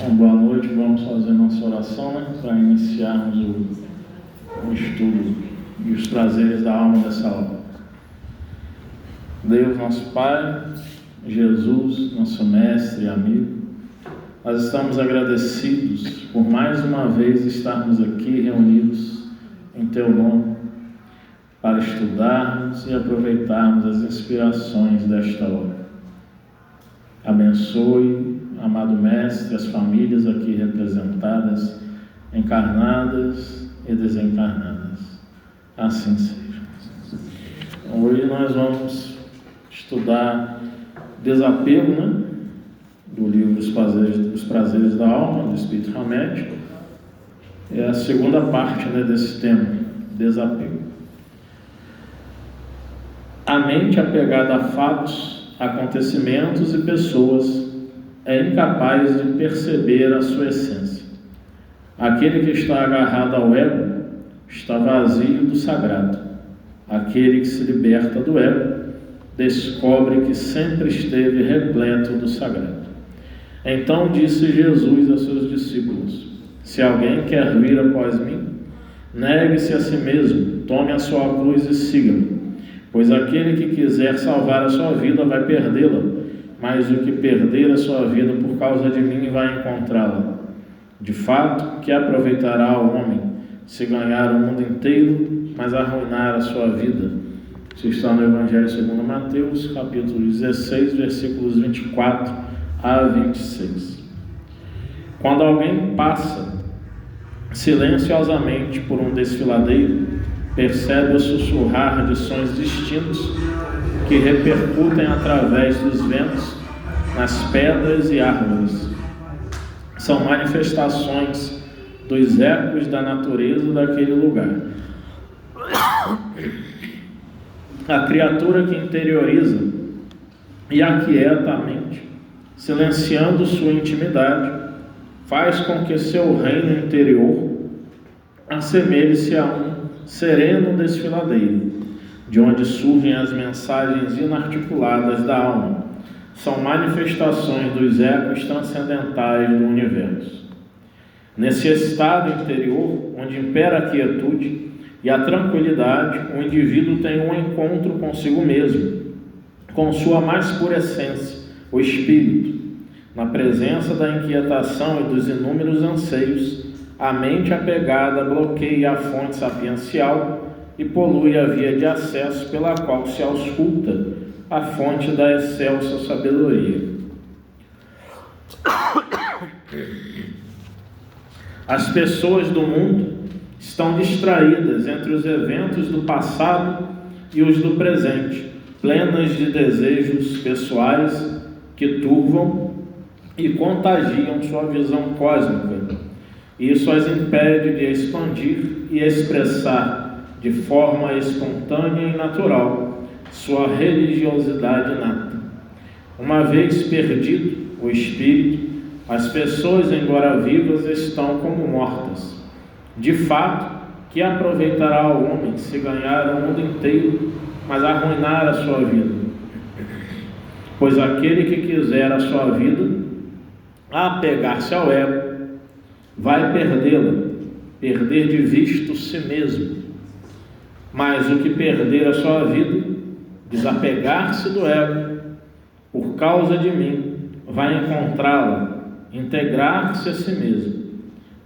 Bom, boa noite, vamos fazer nossa oração, para iniciarmos o estudo e os prazeres da alma dessa hora. Deus, nosso Pai, Jesus, nosso Mestre e amigo, nós estamos agradecidos por mais uma vez estarmos aqui reunidos em Teu nome, para estudarmos e aproveitarmos as inspirações desta hora. Abençoe, amado Mestre, as famílias aqui representadas, encarnadas e desencarnadas. Assim seja. Hoje nós vamos estudar Desapego, do livro Os Prazeres da Alma, do Espírito Hamed. É a segunda parte desse tema, desapego. A mente apegada a fatos, acontecimentos e pessoas é incapaz de perceber a sua essência. Aquele que está agarrado ao ego está vazio do sagrado. Aquele que se liberta do ego descobre que sempre esteve repleto do sagrado. Então disse Jesus a seus discípulos: se alguém quer vir após mim, negue-se a si mesmo, tome a sua cruz e siga-me. Pois aquele que quiser salvar a sua vida vai perdê-la, mas o que perder a sua vida por causa de mim vai encontrá-la. De fato, que aproveitará ao homem se ganhar o mundo inteiro, mas arruinar a sua vida? Isso está no Evangelho segundo Mateus, capítulo 16, versículos 24 a 26. Quando alguém passa silenciosamente por um desfiladeiro, percebe o sussurrar de sons distintos que repercutem através dos ventos nas pedras e árvores. São manifestações dos ecos da natureza daquele lugar. A criatura que interioriza e aquieta a mente, silenciando sua intimidade, faz com que seu reino interior assemelhe-se a um sereno desfiladeiro, de onde surgem as mensagens inarticuladas da alma. São manifestações dos ecos transcendentais do universo. Nesse estado interior, onde impera a quietude e a tranquilidade, o indivíduo tem um encontro consigo mesmo, com sua mais pura essência, o espírito. Na presença da inquietação e dos inúmeros anseios, a mente apegada bloqueia a fonte sapiencial e polui a via de acesso pela qual se ausculta a fonte da excelsa sabedoria. As pessoas do mundo estão distraídas entre os eventos do passado e os do presente, plenas de desejos pessoais que turvam e contagiam sua visão cósmica. Isso as impede de expandir e expressar de forma espontânea e natural sua religiosidade inata. Uma vez perdido o espírito, as pessoas, embora vivas, estão como mortas. De fato, que aproveitará ao homem se ganhar o mundo inteiro, mas arruinar a sua vida? Pois aquele que quiser a sua vida, apegar-se ao ego, vai perdê-la, perder de vista si mesmo. Mas o que perder a sua vida, desapegar-se do ego, por causa de mim, vai encontrá-la, integrar-se a si mesmo.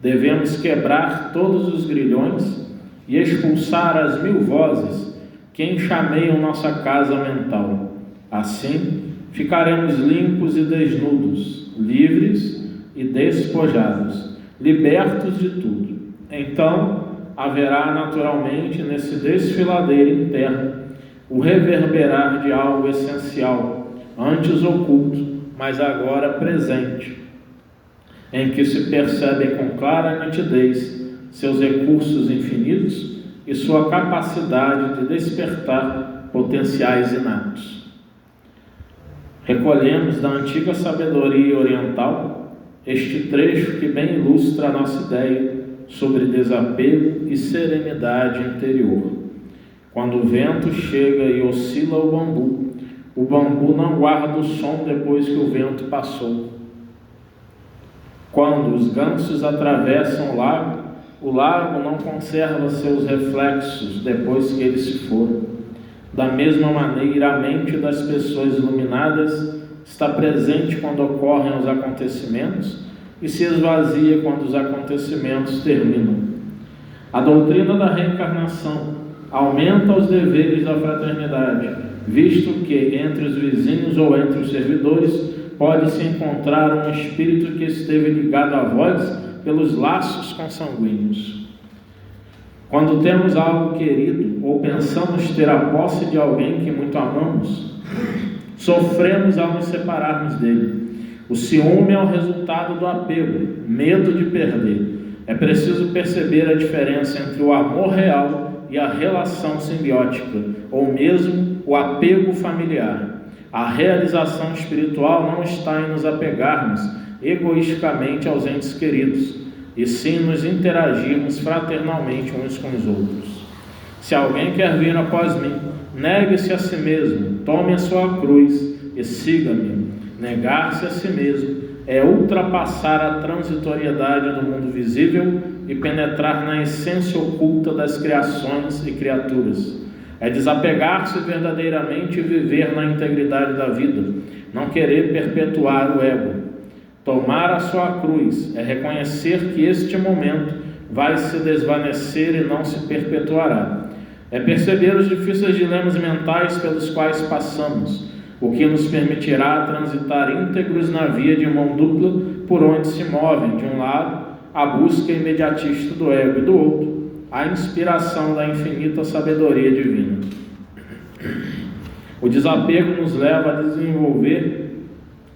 Devemos quebrar todos os grilhões e expulsar as 1000 vozes que enxameiam nossa casa mental. Assim, ficaremos limpos e desnudos, livres e despojados, libertos de tudo. Então, haverá naturalmente nesse desfiladeiro interno o reverberar de algo essencial, antes oculto, mas agora presente, em que se percebem com clara nitidez seus recursos infinitos e sua capacidade de despertar potenciais inatos. Recolhemos da antiga sabedoria oriental este trecho que bem ilustra a nossa ideia sobre desapego e serenidade interior. Quando o vento chega e oscila o bambu não guarda o som depois que o vento passou. Quando os gansos atravessam o lago não conserva seus reflexos depois que eles se foram. Da mesma maneira, a mente das pessoas iluminadas está presente quando ocorrem os acontecimentos e se esvazia quando os acontecimentos terminam. A doutrina da reencarnação aumenta os deveres da fraternidade, visto que entre os vizinhos ou entre os servidores pode-se encontrar um espírito que esteve ligado a vós pelos laços consanguíneos. Quando temos algo querido ou pensamos ter a posse de alguém que muito amamos, sofremos ao nos separarmos dele. O ciúme é o resultado do apego, medo de perder. É preciso perceber a diferença entre o amor real e a relação simbiótica, ou mesmo o apego familiar. A realização espiritual não está em nos apegarmos egoisticamente aos entes queridos, e sim nos interagirmos fraternalmente uns com os outros. Se alguém quer vir após mim, negue-se a si mesmo, tome a sua cruz e siga-me. Negar-se a si mesmo é ultrapassar a transitoriedade do mundo visível e penetrar na essência oculta das criações e criaturas. É desapegar-se verdadeiramente e viver na integridade da vida, não querer perpetuar o ego. Tomar a sua cruz é reconhecer que este momento vai se desvanecer e não se perpetuará. É perceber os difíceis dilemas mentais pelos quais passamos, o que nos permitirá transitar íntegros na via de mão dupla por onde se movem, de um lado, a busca imediatista do ego e do outro, a inspiração da infinita sabedoria divina. O desapego nos leva a desenvolver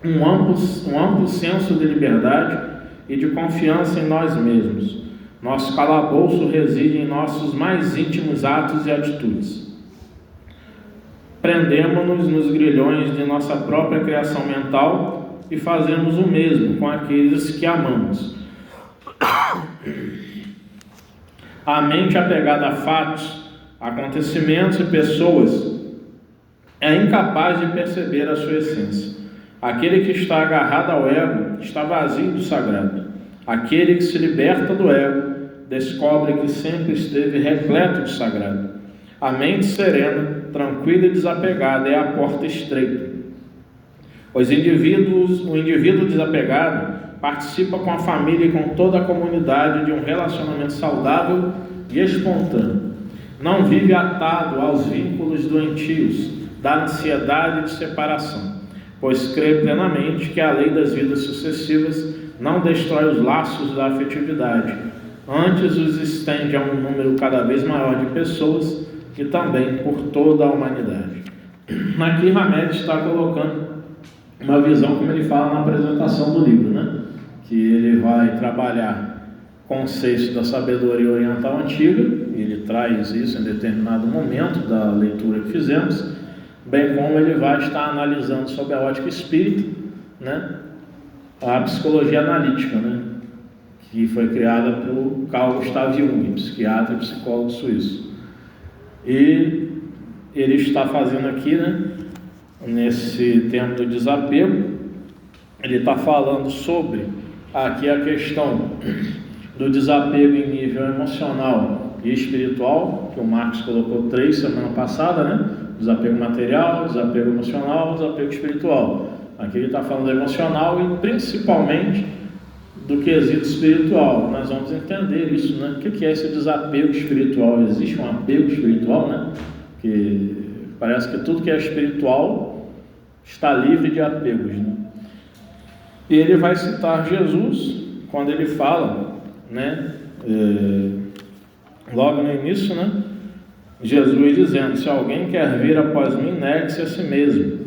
um amplo senso de liberdade e de confiança em nós mesmos. Nosso calabouço reside em nossos mais íntimos atos e atitudes. Prendemo-nos nos grilhões de nossa própria criação mental e fazemos o mesmo com aqueles que amamos. A mente apegada a fatos, acontecimentos e pessoas é incapaz de perceber a sua essência. Aquele que está agarrado ao ego está vazio do sagrado. Aquele que se liberta do ego descobre que sempre esteve repleto de sagrado. A mente serena, tranquila e desapegada é a porta estreita. O indivíduo desapegado participa com a família e com toda a comunidade de um relacionamento saudável e espontâneo. Não vive atado aos vínculos doentios da ansiedade de separação, pois crê plenamente que a lei das vidas sucessivas não destrói os laços da afetividade, antes os estende a um número cada vez maior de pessoas e também por toda a humanidade. Aqui Hamed está colocando uma visão, como ele fala na apresentação do livro, né? Que ele vai trabalhar conceitos da sabedoria oriental antiga, ele traz isso em determinado momento da leitura que fizemos, bem como ele vai estar analisando sob a ótica espírita, né, a psicologia analítica, né, que foi criada por Carl Gustav Jung, psiquiatra e psicólogo suíço. E ele está fazendo aqui, né, nesse tema do desapego, ele está falando sobre aqui a questão do desapego em nível emocional e espiritual, que o Marcos colocou 3 semana passada, né? Desapego material, desapego emocional, desapego espiritual. Aqui ele está falando do emocional e principalmente do quesito espiritual. Nós vamos entender isso, né? O que é esse desapego espiritual? Existe um apego espiritual, né? Que parece que tudo que é espiritual está livre de apegos, né? E ele vai citar Jesus quando ele fala, né? Logo no início, né? Jesus dizendo: se alguém quer vir após mim, negue-se a si mesmo,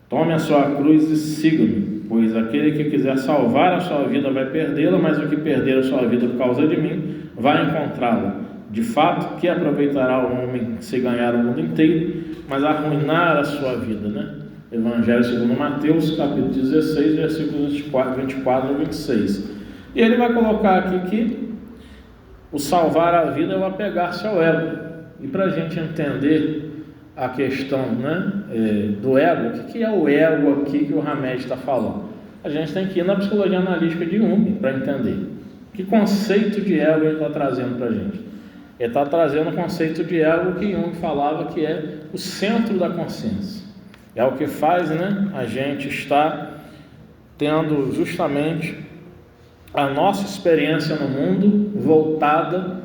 tome a sua cruz e siga-me, pois aquele que quiser salvar a sua vida vai perdê-la, mas o que perder a sua vida por causa de mim vai encontrá-la. De fato, que aproveitará o homem se ganhar o mundo inteiro, mas arruinar a sua vida, né? Evangelho segundo Mateus, capítulo 16, versículos 24 a 26. E ele vai colocar aqui que o salvar a vida é o apegar-se ao ego. E para a gente entender a questão, né, do ego, o que é o ego aqui que o Hamed está falando? a gente tem que ir na psicologia analítica de Jung para entender que conceito de ego ele está trazendo para a gente. Ele está trazendo o conceito de ego que Jung falava que é o centro da consciência. É o que faz, né, a gente estar tendo justamente a nossa experiência no mundo voltada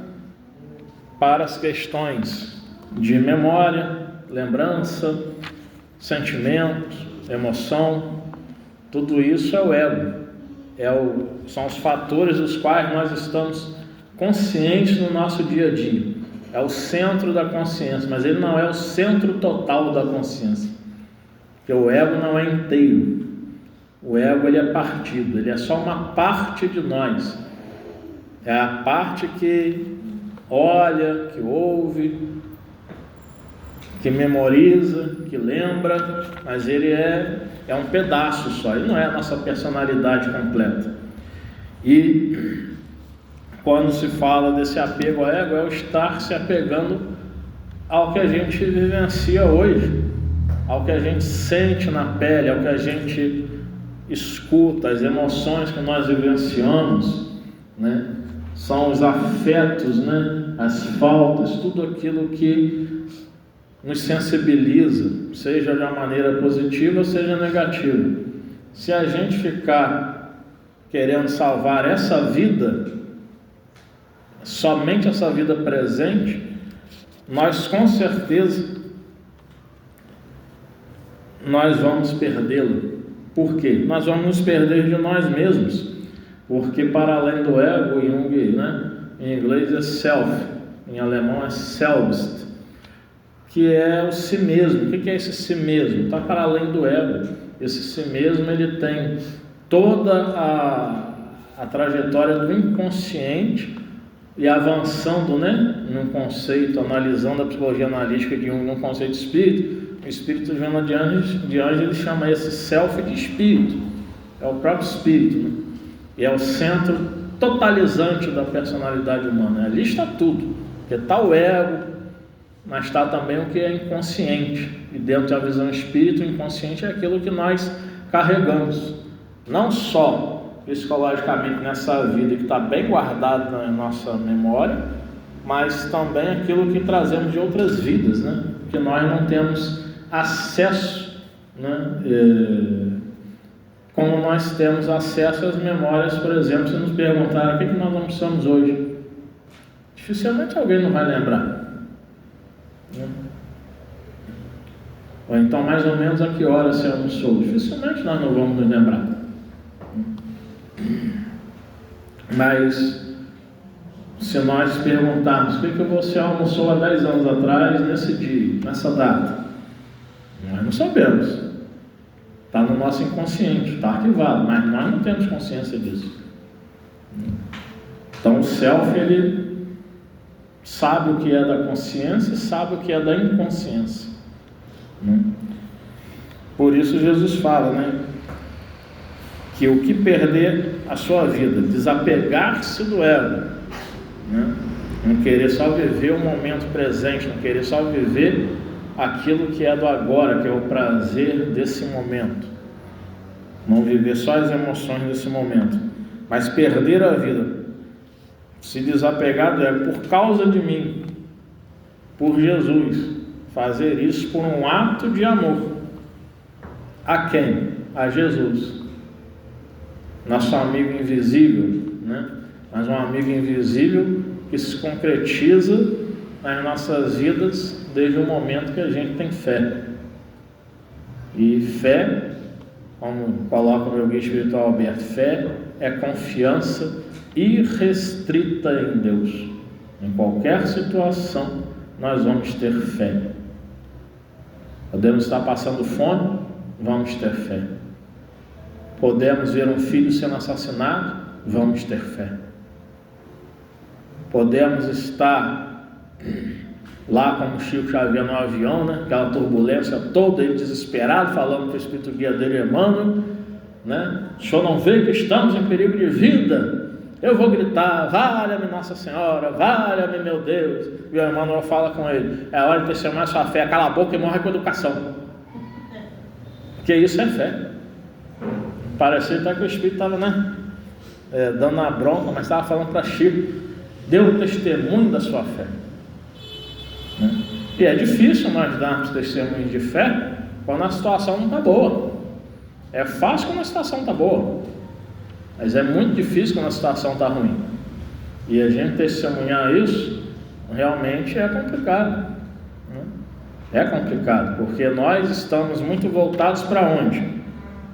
para as questões de memória, lembrança, sentimento, emoção. Tudo isso é o ego. São os fatores dos quais nós estamos conscientes no nosso dia a dia. É o centro da consciência, mas ele não é o centro total da consciência. Porque o ego não é inteiro. O ego ele é partido, ele é só uma parte de nós. É a parte que olha, que ouve, que memoriza, que lembra, mas ele é um pedaço só, ele não é a nossa personalidade completa. E quando se fala desse apego ao ego, é o estar se apegando ao que a gente vivencia hoje, ao que a gente sente na pele, ao que a gente escuta, as emoções que nós vivenciamos, né? São os afetos, né? As faltas, tudo aquilo que nos sensibiliza, seja de uma maneira positiva, seja negativa. Se a gente ficar querendo salvar essa vida, somente essa vida presente, nós com certeza nós vamos perdê-la. Por quê? Nós vamos nos perder de nós mesmos, porque para além do ego, Jung, né, em inglês é self, em alemão é selbst, que é o si mesmo. O que é esse si mesmo? Está para além do ego. Esse si mesmo ele tem toda a trajetória do inconsciente e avançando, né, num conceito, analisando a psicologia analítica de Jung, num conceito de espírito. O espírito vendo de anjo, ele chama esse self de espírito. É o próprio espírito, né? E é o centro totalizante da personalidade humana. Ali está tudo, porque está o ego, mas está também o que é inconsciente. E dentro da visão espírito, o inconsciente é aquilo que nós carregamos, não só psicologicamente nessa vida que está bem guardado na nossa memória, mas também aquilo que trazemos de outras vidas, né? Que nós não temos acesso, né? Como nós temos acesso às memórias, por exemplo, se nos perguntarem o que nós almoçamos hoje, dificilmente alguém não vai lembrar, né? Ou então mais ou menos a que hora você almoçou, dificilmente nós não vamos nos lembrar. Mas se nós perguntarmos o que você almoçou há 10 anos atrás, nesse dia, nessa data, nós não sabemos. Está no nosso inconsciente, está arquivado, mas nós não temos consciência disso. Então o self, ele sabe o que é da consciência e sabe o que é da inconsciência, né? Por isso Jesus fala, né, que o que perder a sua vida, desapegar-se do ego, né? Não querer só viver o momento presente, não querer só viver aquilo que é do agora, que é o prazer desse momento, não viver só as emoções desse momento, mas perder a vida, se desapegar do ego por causa de mim, por Jesus, fazer isso por um ato de amor. A quem? A Jesus, nosso amigo invisível, né? Mas um amigo invisível que se concretiza nas nossas vidas desde o momento que a gente tem fé. E fé, como coloca o meu guia espiritual Alberto, fé é confiança irrestrita em Deus. Em qualquer situação nós vamos ter fé. Podemos estar passando fome, vamos ter fé. Podemos ver um filho sendo assassinado, vamos ter fé. Podemos estar lá como Chico Xavier no avião, né? Aquela turbulência toda, ele desesperado, falando para o espírito guia dele, Emmanuel, né? O senhor não vê que estamos em perigo de vida? Eu vou gritar, valha-me Nossa Senhora, valha-me meu Deus. E o Emmanuel fala com ele, é hora de testemunhar sua fé, cala a boca e morre com educação. Porque isso é fé. parecia até que o Espírito estava, dando a bronca, mas estava falando para Chico: dê o testemunho da sua fé. Né? E é difícil nós darmos testemunho de fé quando a situação não está boa. É fácil quando a situação está boa, mas é muito difícil quando a situação está ruim. E a gente testemunhar isso realmente é complicado. Né? É complicado, porque nós estamos muito voltados para onde?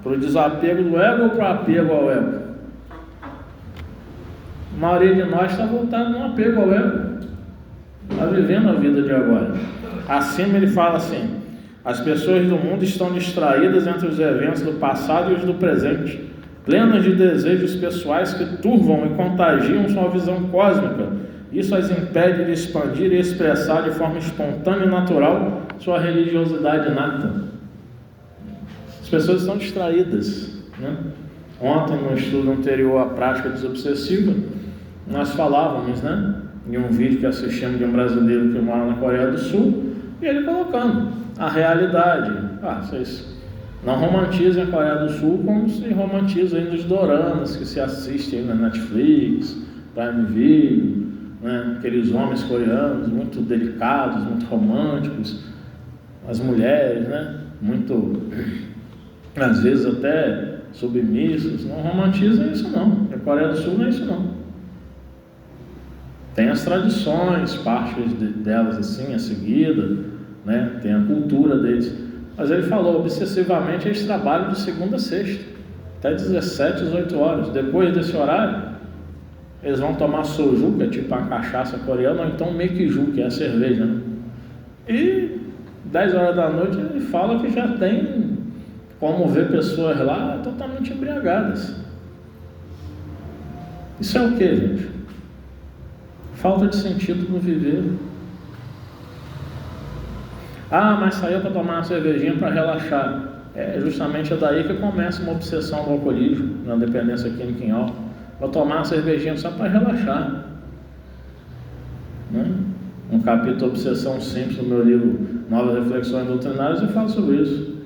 Para o desapego do ego ou para o apego ao ego? A maioria de nós está voltado no apego ao ego, está vivendo a vida de agora. Acima ele fala assim: as pessoas do mundo estão distraídas entre os eventos do passado e os do presente, plenas de desejos pessoais que turvam e contagiam sua visão cósmica. Isso as impede de expandir e expressar de forma espontânea e natural sua religiosidade inata. As pessoas estão distraídas. Né? Ontem, no estudo anterior à prática desobsessiva, nós falávamos, em um vídeo que assistimos de um brasileiro que mora na Coreia do Sul, e ele colocando a realidade. Vocês não romantizem a Coreia do Sul como se romantizam nos doramas que se assistem na Netflix, Prime Video, aqueles homens coreanos muito delicados, muito românticos, as mulheres, muito, às vezes até submissas. Não romantizem isso não. A Coreia do Sul não é isso não. Tem as tradições, partes delas assim, a seguida, tem a cultura deles. Mas ele falou, obsessivamente eles trabalham de segunda a sexta, até 17, 18 horas. Depois desse horário, eles vão tomar soju, que é tipo uma cachaça coreana, ou então mekiju, que é a cerveja. E 10 horas da noite ele fala que já tem como ver pessoas lá totalmente embriagadas. Isso é o que, gente? Falta de sentido no viver. Mas saiu para tomar uma cervejinha para relaxar. É justamente daí que começa uma obsessão do alcoolismo, na dependência química em álcool. Vou tomar uma cervejinha só para relaxar. Um capítulo Obsessão Simples no meu livro Novas Reflexões Doutrinárias eu falo sobre isso.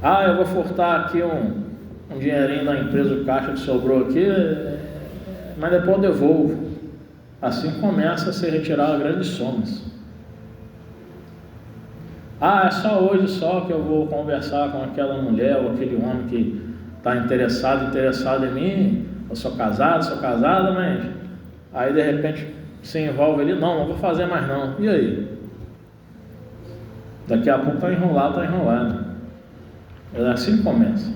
Eu vou furtar aqui um dinheirinho da empresa do caixa que sobrou aqui, mas depois eu devolvo. Assim começa a se retirar grandes somas. É só hoje só que eu vou conversar com aquela mulher ou aquele homem que está interessado em mim. Eu sou casada, mas aí de repente se envolve ali, não vou fazer mais não. E aí? Daqui a pouco está enrolado. É assim que começa.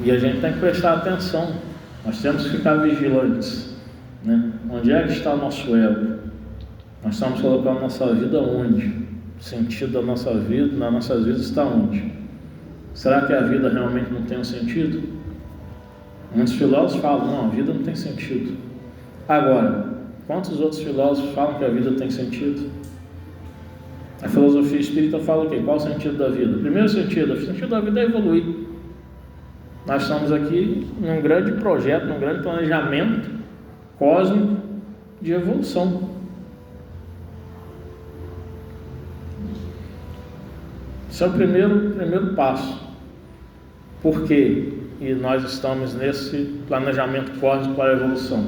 E a gente tem que prestar atenção. Nós temos que ficar vigilantes. Onde é que está o nosso ego? Nós estamos colocando a nossa vida onde? O sentido da nossa vida, nas nossas vidas está onde? Será que a vida realmente não tem um sentido? Muitos filósofos falam, não, a vida não tem sentido. Agora, quantos outros filósofos falam que a vida tem sentido? A filosofia espírita fala o quê? Qual o sentido da vida? O primeiro sentido, o sentido da vida é evoluir. Nós estamos aqui num grande projeto, num grande planejamento cósmico de evolução. Esse é o primeiro passo. Por quê? E nós estamos nesse planejamento cósmico para a evolução.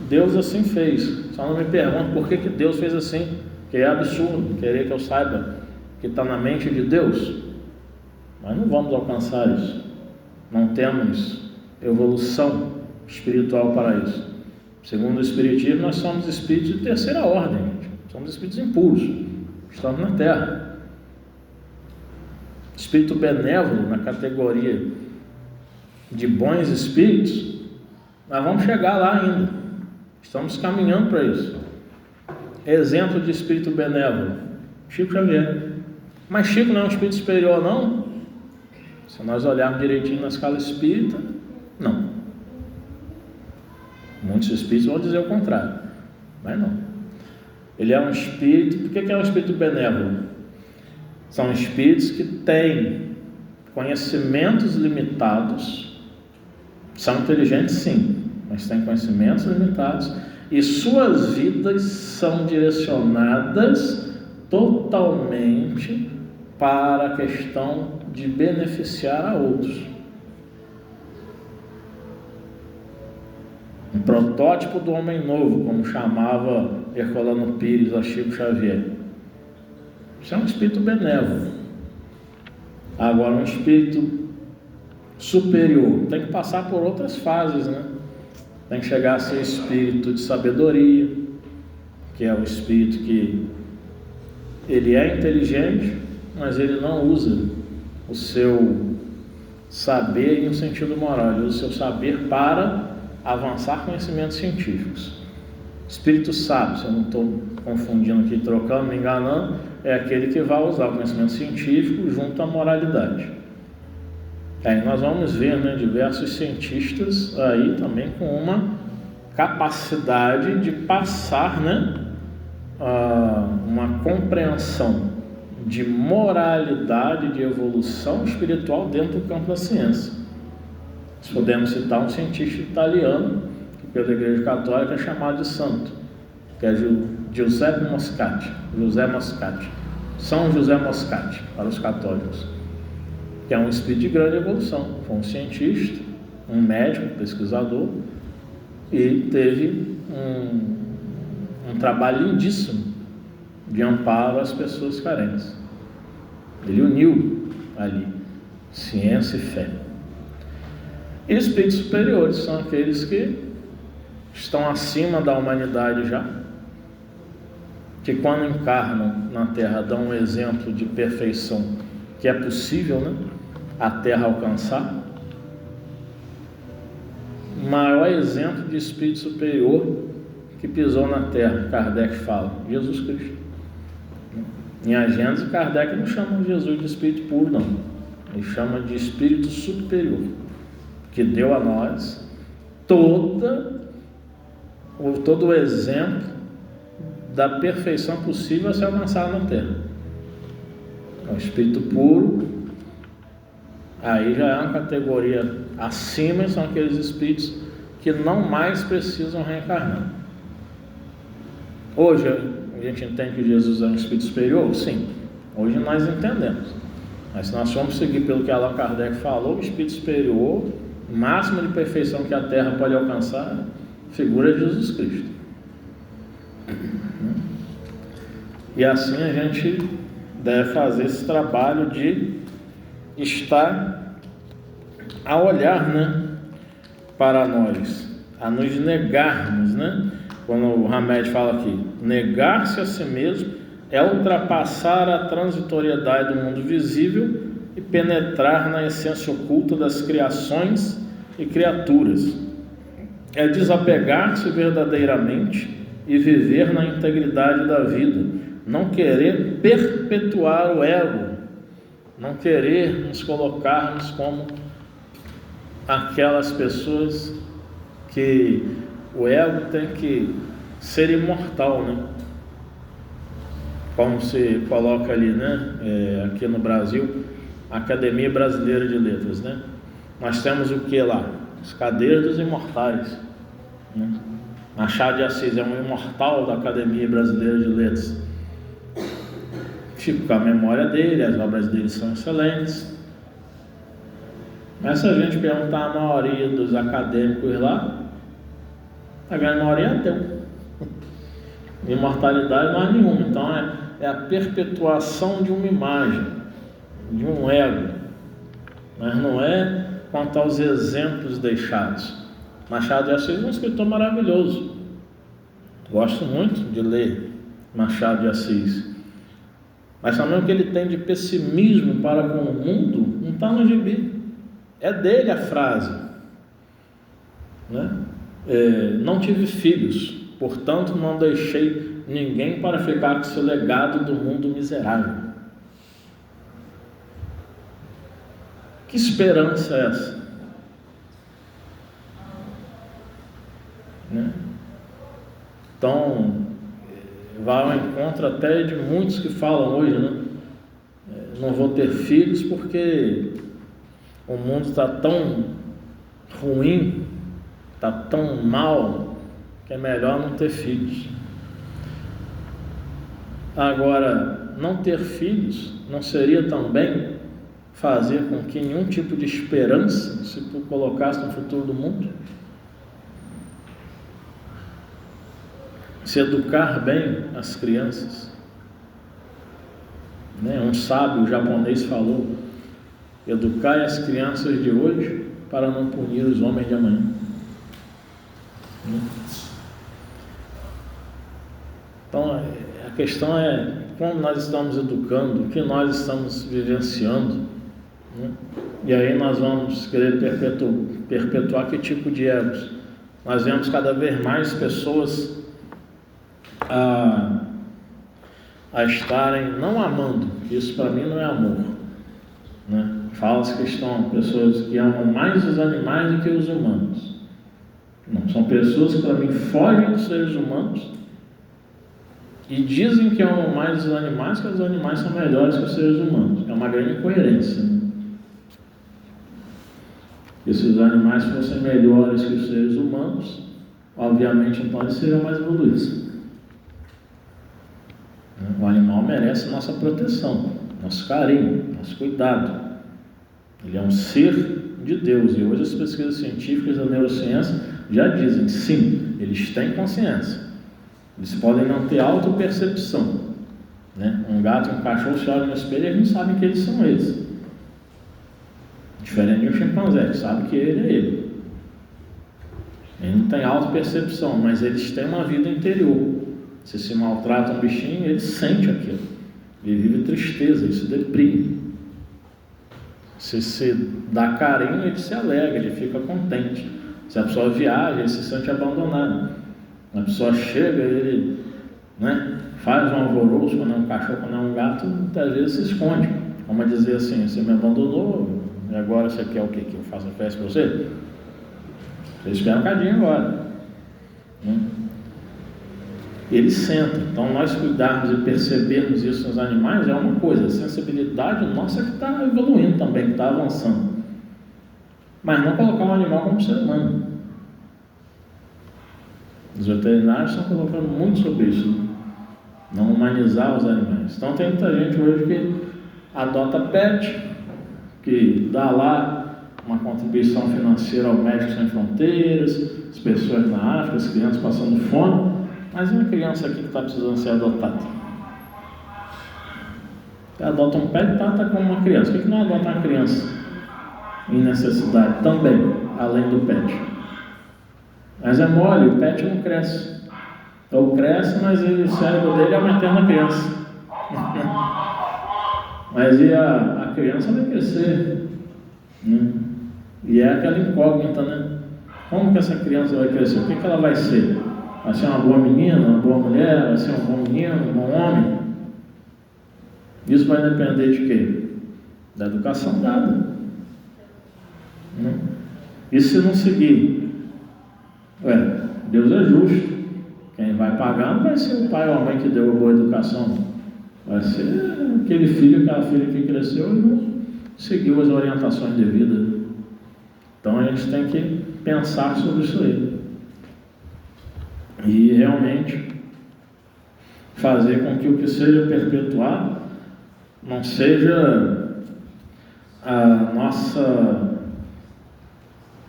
Deus assim fez. Só não me pergunte por que Deus fez assim, que é absurdo querer que eu saiba que está na mente de Deus. Nós não vamos alcançar isso. Não temos evolução espiritual para isso. Segundo o Espiritismo, nós somos espíritos de terceira ordem, gente. Somos espíritos impuros. Estamos na Terra. Espírito benévolo, na categoria de bons espíritos, nós vamos chegar lá ainda. Estamos caminhando para isso. Exemplo de espírito benévolo, Chico Xavier. Mas Chico não é um espírito superior, não? Se nós olharmos direitinho na escala espírita, não. Muitos espíritos vão dizer o contrário, mas não. Ele é um espírito. Por que é um espírito benévolo? São espíritos que têm conhecimentos limitados, são inteligentes sim, mas têm conhecimentos limitados e suas vidas são direcionadas totalmente para a questão de beneficiar a outros. Um protótipo do homem novo, como chamava Herculano Pires a Chico Xavier. Isso é um espírito benévolo. Agora, um espírito superior tem que passar por outras fases, né? Tem que chegar a ser espírito de sabedoria, que é o espírito que ele é inteligente, mas ele não usa o seu saber em um sentido moral, ele usa o seu saber para avançar conhecimentos científicos. Espírito sábio, se eu não estou confundindo aqui, trocando, me enganando, é aquele que vai usar o conhecimento científico junto à moralidade. Aí nós vamos ver, né, diversos cientistas aí também com uma capacidade de passar, né, uma compreensão de moralidade, de evolução espiritual dentro do campo da ciência. Nós podemos citar um cientista italiano, que pela Igreja Católica é chamado de santo, que é Giuseppe Moscati, São José Moscati, para os católicos, que é um espírito de grande evolução. Foi um cientista, um médico, pesquisador, e teve um trabalho lindíssimo de amparo às pessoas carentes. Ele uniu ali ciência e fé. E espíritos superiores são aqueles que estão acima da humanidade já, que quando encarnam na Terra dão um exemplo de perfeição que é possível, né, a Terra alcançar. O maior exemplo de espírito superior que pisou na Terra, Kardec fala, Jesus Cristo. Em A Gênese, Kardec não chama Jesus de espírito puro, não. Ele chama de espírito superior, que deu a nós todo o exemplo da perfeição possível a ser alcançada na Terra. O espírito puro, aí já é uma categoria acima, são aqueles espíritos que não mais precisam reencarnar. Hoje a gente entende que Jesus é um espírito superior? Sim, hoje nós entendemos. Mas se nós formos seguir pelo que Allan Kardec falou, o espírito superior, o máximo de perfeição que a Terra pode alcançar, figura de Jesus Cristo. E assim a gente deve fazer esse trabalho de estar a olhar, né, para nós, a nos negarmos, né? Quando o Hamed fala aqui, negar-se a si mesmo é ultrapassar a transitoriedade do mundo visível e penetrar na essência oculta das criações e criaturas. É desapegar-se verdadeiramente e viver na integridade da vida, não querer perpetuar o ego, não querer nos colocarmos como aquelas pessoas que o ego tem que ser imortal, né? Como se coloca ali, né? Aqui no Brasil, a Academia Brasileira de Letras, né? Nós temos o que lá? Os cadeiras dos imortais, né? Machado de Assis é um imortal da Academia Brasileira de Letras. Fico com a memória dele, as obras dele são excelentes. Mas se a gente perguntar a maioria dos acadêmicos lá, a grande maioria é ateu. Imortalidade não há nenhuma. Então é a perpetuação de uma imagem, de um ego, mas não é quanto aos exemplos deixados. Machado de Assis é um escritor maravilhoso. Gosto muito de ler Machado de Assis. Mas também o que ele tem de pessimismo para com o mundo não está no gibi. É dele a frase, né? Não tive filhos, portanto não deixei ninguém para ficar com seu legado do mundo miserável. Que esperança é essa? Né? Então, vai ao encontro até de muitos que falam hoje, né? Não vou ter filhos porque o mundo está tão ruim, está tão mal, que é melhor não ter filhos. Agora, não ter filhos não seria também fazer com que nenhum tipo de esperança se colocasse no futuro do mundo? Se educar bem as crianças, né? Um sábio japonês falou: educai as crianças de hoje para não punir os homens de amanhã. Então a questão é como nós estamos educando, o que nós estamos vivenciando, né? E aí nós vamos querer perpetuar que tipo de egos? Nós vemos cada vez mais pessoas a estarem não amando. Isso para mim não é amor, né? Fala-se que estão pessoas que amam mais os animais do que os humanos. Não, são pessoas que para mim fogem dos seres humanos e dizem que amam mais os animais, que os animais são melhores que os seres humanos. É uma grande incoerência, né? E se os animais fossem melhores que os seres humanos, obviamente então eles seriam mais evoluídos. O animal merece nossa proteção, nosso carinho, nosso cuidado. Ele é um ser de Deus, e hoje as pesquisas científicas da neurociência já dizem, sim, eles têm consciência. Eles podem não ter autopercepção, né? Um gato e um cachorro se olham no espelho e eles não sabem que eles são eles. Diferente de um chimpanzé, que sabe que ele é ele. Ele não tem autopercepção, mas eles têm uma vida interior. Se maltrata um bichinho, ele sente aquilo. Ele vive tristeza, isso deprime. Se dá carinho, ele se alegra, ele fica contente. Se a pessoa viaja, ele se sente abandonado. A pessoa chega, ele, né, faz um alvoroço, quando é um cachorro, quando é um gato, muitas vezes se esconde. Vamos dizer assim: você me abandonou, e agora você quer o quê? Que eu faça festa para você? Você espera um cadinho agora, né? Eles sentem. Então nós cuidarmos e percebermos isso nos animais é uma coisa. A sensibilidade nossa que está evoluindo também, que está avançando. Mas não colocar um animal como ser humano. Os veterinários estão colocando muito sobre isso, né? Não humanizar os animais. Então tem muita gente hoje que adota pet, que dá lá uma contribuição financeira ao Médicos Sem Fronteiras, as pessoas na África, as crianças passando fome. Mas uma criança aqui que está precisando ser adotada? Você adota um pet e trata como uma criança. Por que não adota uma criança em necessidade também, além do pet? Mas é mole, o pet não cresce. Ou cresce, mas o cérebro dele é uma eterna criança. Mas e a criança vai crescer, né? E é aquela incógnita, né? Como que essa criança vai crescer? O que ela vai ser? Vai ser uma boa menina, uma boa mulher? Vai ser um bom menino, um bom homem? Isso vai depender de quê? Da educação dada, né? E se não seguir? Deus é justo. Quem vai pagar não vai ser o pai ou a mãe que deu a boa educação. Vai ser aquele filho, aquela filha que cresceu e não seguiu as orientações devidas. Então a gente tem que pensar sobre isso aí. E realmente fazer com que o que seja perpetuado não seja a nossa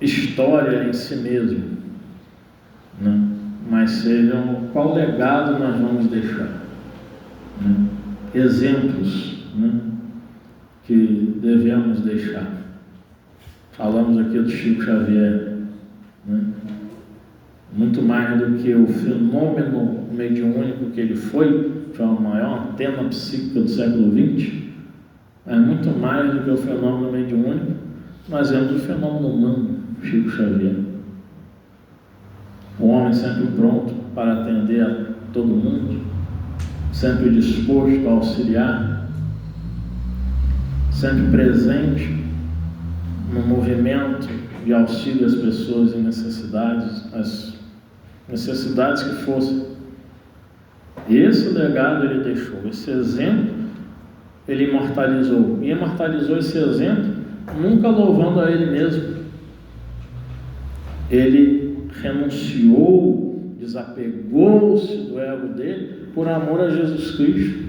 história em si mesmo, né? Mas sejam qual legado nós vamos deixar, né? Exemplos, né, que devemos deixar. Falamos aqui do Chico Xavier, né? Muito mais do que o fenômeno mediúnico que ele foi a maior antena psíquica do século XX, é muito mais do que o fenômeno mediúnico. Nós vemos o fenômeno humano, Chico Xavier. O homem sempre pronto para atender a todo mundo, sempre disposto a auxiliar, sempre presente no movimento de auxílio às pessoas em necessidades, as necessidades que fossem. Esse legado ele deixou, esse exemplo ele imortalizou, e imortalizou esse exemplo nunca louvando a ele mesmo. Ele renunciou, desapegou-se do ego dele por amor a Jesus Cristo.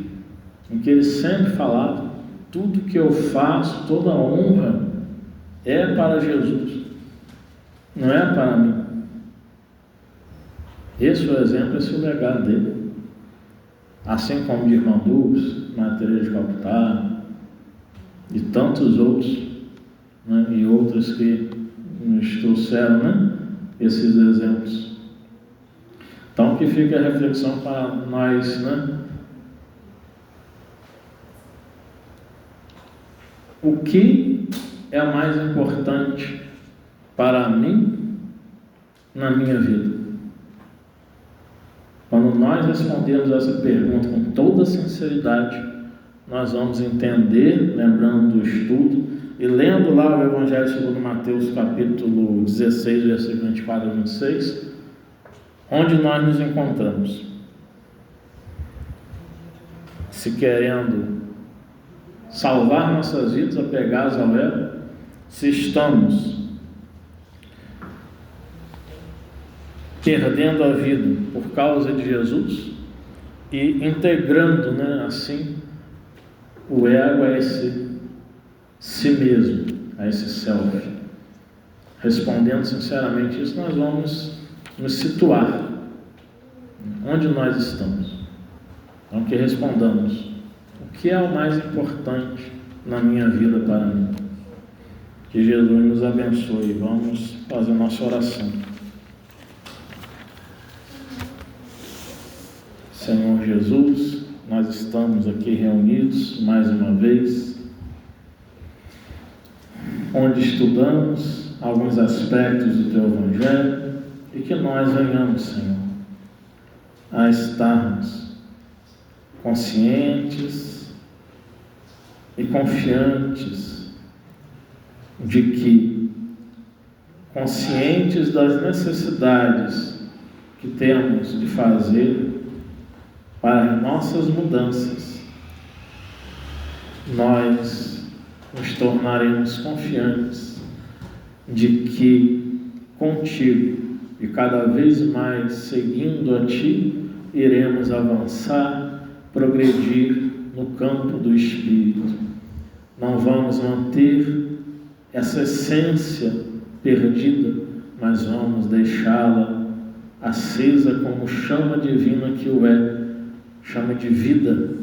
em que ele sempre falava: tudo que eu faço, toda honra é para Jesus, não é para mim. Esse é o exemplo, esse é o legado dele. Assim como de Irmão Dulce, Maria Teresa de Calcutá e tantos outros, né? E outros que nos trouxeram, né? Esses exemplos. Então que fica a reflexão para nós, né? O que é mais importante para mim na minha vida? Quando nós respondermos essa pergunta com toda sinceridade, nós vamos entender, lembrando do estudo, e lendo lá o Evangelho segundo Mateus, capítulo 16, versículo 24 a 26, onde nós nos encontramos. Se querendo salvar nossas vidas, apegados ao elo, se estamos perdendo a vida por causa de Jesus e integrando, né, assim, o ego a esse si mesmo, a esse self. Respondendo sinceramente isso, nós vamos nos situar onde nós estamos. Então que respondamos: o que é o mais importante na minha vida para mim? Que Jesus nos abençoe. Vamos fazer nossa oração. Senhor Jesus, nós estamos aqui reunidos mais uma vez, onde estudamos alguns aspectos do Teu Evangelho, e que nós venhamos, Senhor, a estarmos conscientes e confiantes de que, conscientes das necessidades que temos de fazer para nossas mudanças, nós nos tornaremos confiantes de que contigo e cada vez mais seguindo a Ti, iremos avançar, progredir no campo do Espírito. Não vamos manter essa essência perdida, mas vamos deixá-la acesa como chama divina que o é, chama de vida,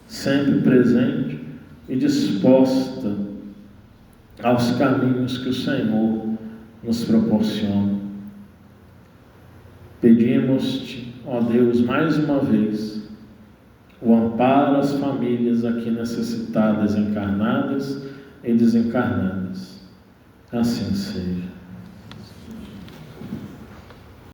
sempre presente e disposta aos caminhos que o Senhor nos proporciona. Pedimos-te, ó Deus, mais uma vez, o amparo às famílias aqui necessitadas, encarnadas e desencarnadas. Assim seja.